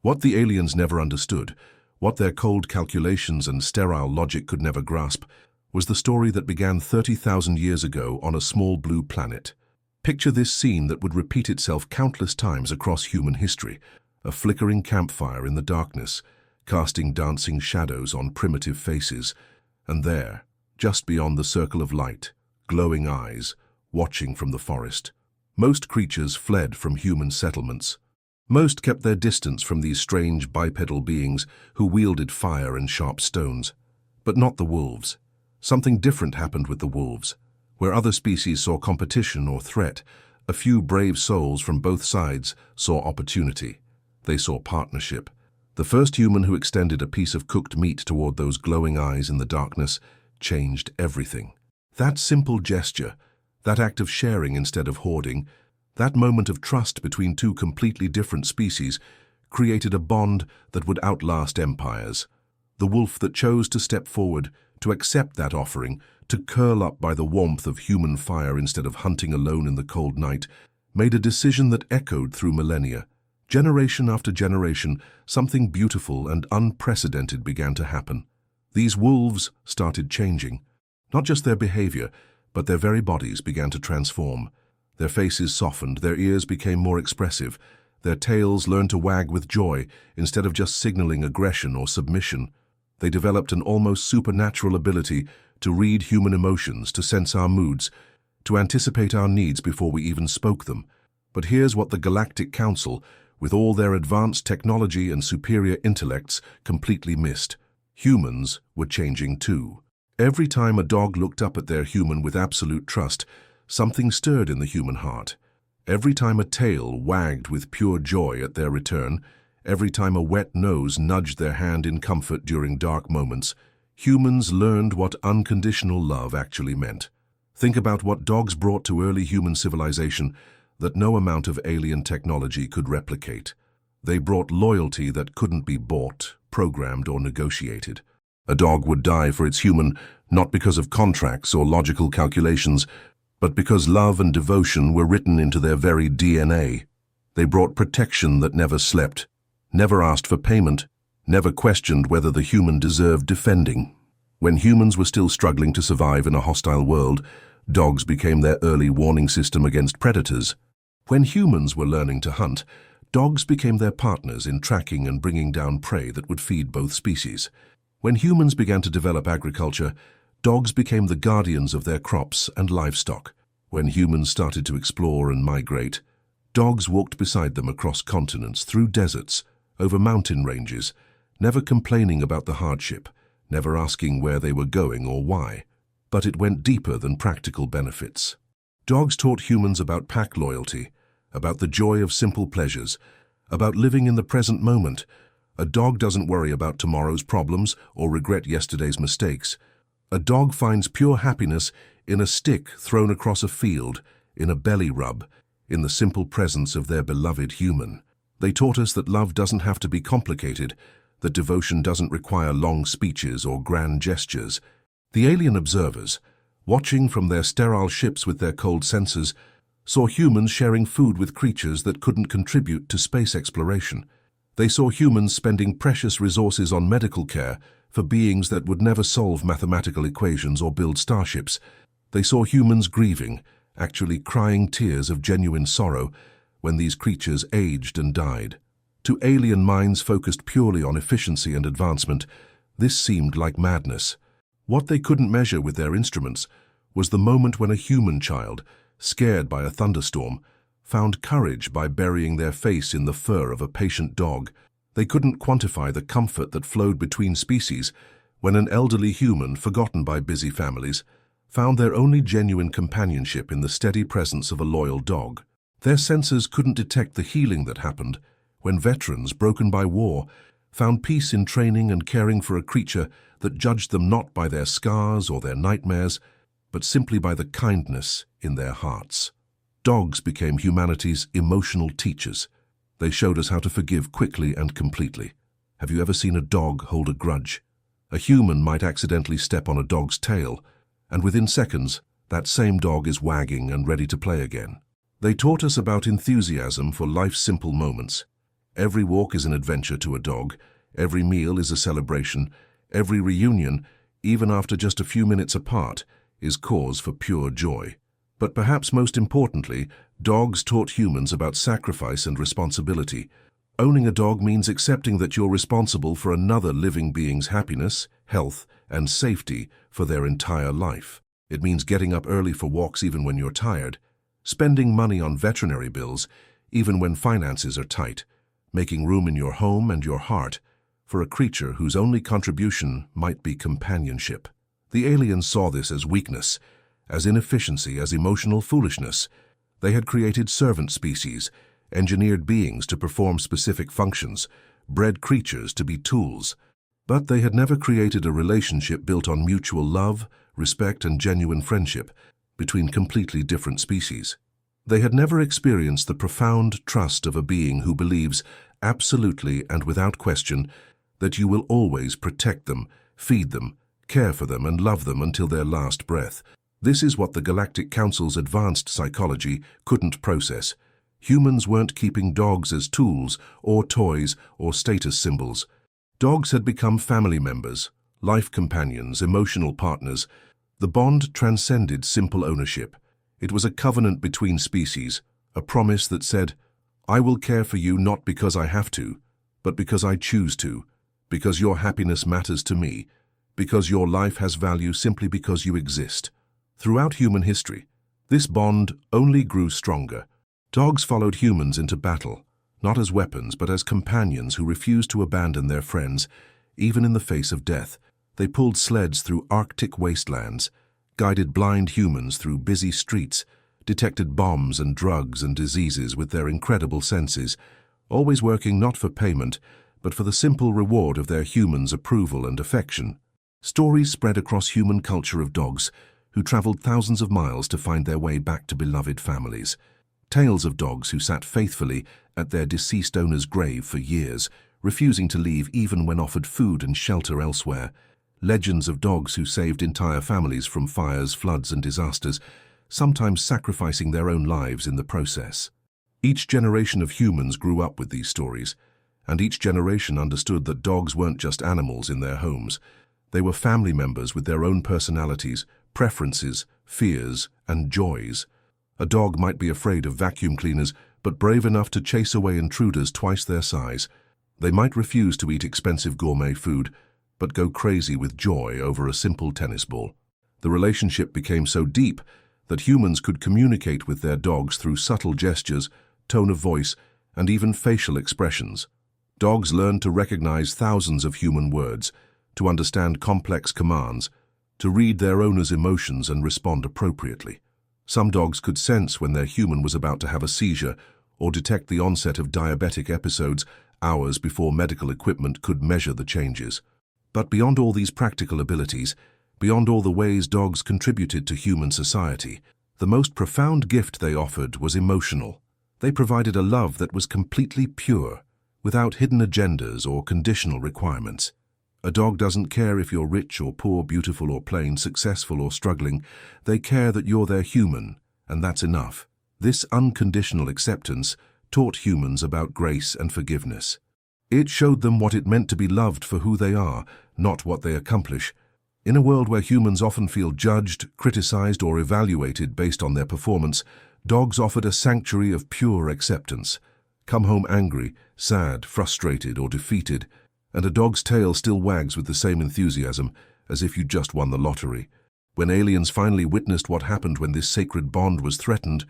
What the aliens never understood, what their cold calculations and sterile logic could never grasp, was the story that began 30,000 years ago on a small blue planet. Picture this scene that would repeat itself countless times across human history, a flickering campfire in the darkness, casting dancing shadows on primitive faces, and there, just beyond the circle of light, glowing eyes, watching from the forest. Most creatures fled from human settlements. Most kept their distance from these strange bipedal beings who wielded fire and sharp stones. But not the wolves. Something different happened with the wolves. Where other species saw competition or threat, a few brave souls from both sides saw opportunity. They saw partnership. The first human who extended a piece of cooked meat toward those glowing eyes in the darkness changed everything. That simple gesture, that act of sharing instead of hoarding, that moment of trust between two completely different species created a bond that would outlast empires. The wolf that chose to step forward, to accept that offering, to curl up by the warmth of human fire instead of hunting alone in the cold night, made a decision that echoed through millennia. Generation after generation, something beautiful and unprecedented began to happen. These wolves started changing. Not just their behavior, but their very bodies began to transform. Their faces softened, their ears became more expressive, their tails learned to wag with joy instead of just signaling aggression or submission. They developed an almost supernatural ability to read human emotions, to sense our moods, to anticipate our needs before we even spoke them. But here's what the Galactic Council, with all their advanced technology and superior intellects, completely missed. Humans were changing too. Every time a dog looked up at their human with absolute trust, something stirred in the human heart. Every time a tail wagged with pure joy at their return, every time a wet nose nudged their hand in comfort during dark moments, humans learned what unconditional love actually meant. Think about what dogs brought to early human civilization that no amount of alien technology could replicate. They brought loyalty that couldn't be bought, programmed, or negotiated. A dog would die for its human, not because of contracts or logical calculations, but because love and devotion were written into their very DNA. They brought protection that never slept, never asked for payment, never questioned whether the human deserved defending. When humans were still struggling to survive in a hostile world, dogs became their early warning system against predators. When humans were learning to hunt, dogs became their partners in tracking and bringing down prey that would feed both species. When humans began to develop agriculture, dogs became the guardians of their crops and livestock. When humans started to explore and migrate, dogs walked beside them across continents, through deserts, over mountain ranges, never complaining about the hardship, never asking where they were going or why. But it went deeper than practical benefits. Dogs taught humans about pack loyalty, about the joy of simple pleasures, about living in the present moment. A dog doesn't worry about tomorrow's problems or regret yesterday's mistakes. A dog finds pure happiness in a stick thrown across a field, in a belly rub, in the simple presence of their beloved human. They taught us that love doesn't have to be complicated, that devotion doesn't require long speeches or grand gestures. The alien observers, watching from their sterile ships with their cold sensors, saw humans sharing food with creatures that couldn't contribute to space exploration. They saw humans spending precious resources on medical care for beings that would never solve mathematical equations or build starships. They saw humans grieving, actually crying tears of genuine sorrow, when these creatures aged and died. To alien minds focused purely on efficiency and advancement, this seemed like madness. What they couldn't measure with their instruments was the moment when a human child, scared by a thunderstorm, found courage by burying their face in the fur of a patient dog. They couldn't quantify the comfort that flowed between species when an elderly human, forgotten by busy families, found their only genuine companionship in the steady presence of a loyal dog. Their senses couldn't detect the healing that happened when veterans, broken by war, found peace in training and caring for a creature that judged them not by their scars or their nightmares, but simply by the kindness in their hearts. Dogs became humanity's emotional teachers. They showed us how to forgive quickly and completely. Have you ever seen a dog hold a grudge? A human might accidentally step on a dog's tail, and within seconds, that same dog is wagging and ready to play again. They taught us about enthusiasm for life's simple moments. Every walk is an adventure to a dog, every meal is a celebration, every reunion, even after just a few minutes apart, is cause for pure joy. But perhaps most importantly, dogs taught humans about sacrifice and responsibility. Owning a dog means accepting that you're responsible for another living being's happiness, health, and safety for their entire life. It means getting up early for walks even when you're tired, spending money on veterinary bills even when finances are tight, making room in your home and your heart for a creature whose only contribution might be companionship. The aliens saw this as weakness, as inefficiency, as emotional foolishness. They had created servant species, engineered beings to perform specific functions, bred creatures to be tools. But they had never created a relationship built on mutual love, respect, and genuine friendship between completely different species. They had never experienced the profound trust of a being who believes, absolutely and without question, that you will always protect them, feed them, care for them, and love them until their last breath. This is what the Galactic Council's advanced psychology couldn't process. Humans weren't keeping dogs as tools or toys or status symbols. Dogs had become family members, life companions, emotional partners. The bond transcended simple ownership. It was a covenant between species, a promise that said, "I will care for you not because I have to, but because I choose to, because your happiness matters to me, because your life has value simply because you exist." Throughout human history, this bond only grew stronger. Dogs followed humans into battle, not as weapons but as companions who refused to abandon their friends, even in the face of death. They pulled sleds through Arctic wastelands, guided blind humans through busy streets, detected bombs and drugs and diseases with their incredible senses, always working not for payment, but for the simple reward of their humans' approval and affection. Stories spread across human culture of dogs who traveled thousands of miles to find their way back to beloved families. Tales of dogs who sat faithfully at their deceased owner's grave for years, refusing to leave even when offered food and shelter elsewhere. Legends of dogs who saved entire families from fires, floods, and disasters, sometimes sacrificing their own lives in the process. Each generation of humans grew up with these stories, and each generation understood that dogs weren't just animals in their homes. They were family members with their own personalities, preferences, fears, and joys. A dog might be afraid of vacuum cleaners, but brave enough to chase away intruders twice their size. They might refuse to eat expensive gourmet food, but go crazy with joy over a simple tennis ball. The relationship became so deep that humans could communicate with their dogs through subtle gestures, tone of voice, and even facial expressions. Dogs learned to recognize thousands of human words, to understand complex commands, to read their owner's emotions and respond appropriately. Some dogs could sense when their human was about to have a seizure or detect the onset of diabetic episodes hours before medical equipment could measure the changes. But beyond all these practical abilities, beyond all the ways dogs contributed to human society, the most profound gift they offered was emotional. They provided a love that was completely pure, without hidden agendas or conditional requirements. A dog doesn't care if you're rich or poor, beautiful or plain, successful or struggling. They care that you're their human, and that's enough. This unconditional acceptance taught humans about grace and forgiveness. It showed them what it meant to be loved for who they are, not what they accomplish. In a world where humans often feel judged, criticized, or evaluated based on their performance, dogs offered a sanctuary of pure acceptance. Come home angry, sad, frustrated, or defeated, and a dog's tail still wags with the same enthusiasm as if you just won the lottery. When aliens finally witnessed what happened when this sacred bond was threatened,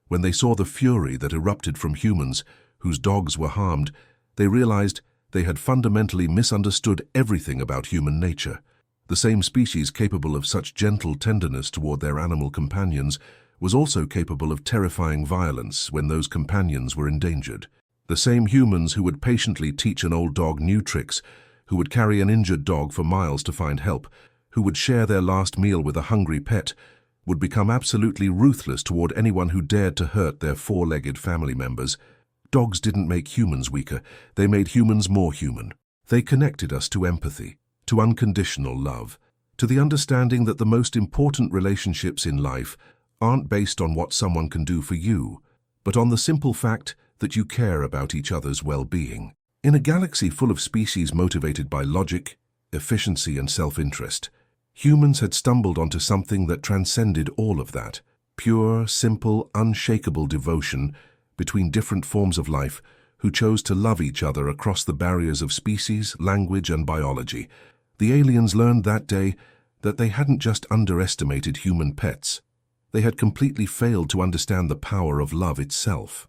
when they saw the fury that erupted from humans whose dogs were harmed, they realized they had fundamentally misunderstood everything about human nature. The same species capable of such gentle tenderness toward their animal companions was also capable of terrifying violence when those companions were endangered. The same humans who would patiently teach an old dog new tricks, who would carry an injured dog for miles to find help, who would share their last meal with a hungry pet, would become absolutely ruthless toward anyone who dared to hurt their four-legged family members. Dogs didn't make humans weaker, they made humans more human. They connected us to empathy, to unconditional love, to the understanding that the most important relationships in life aren't based on what someone can do for you, but on the simple fact that you care about each other's well-being. In a galaxy full of species motivated by logic, efficiency, and self-interest, humans had stumbled onto something that transcended all of that. Pure, simple, unshakable devotion between different forms of life who chose to love each other across the barriers of species, language, and biology. The aliens learned that day that they hadn't just underestimated human pets. They had completely failed to understand the power of love itself.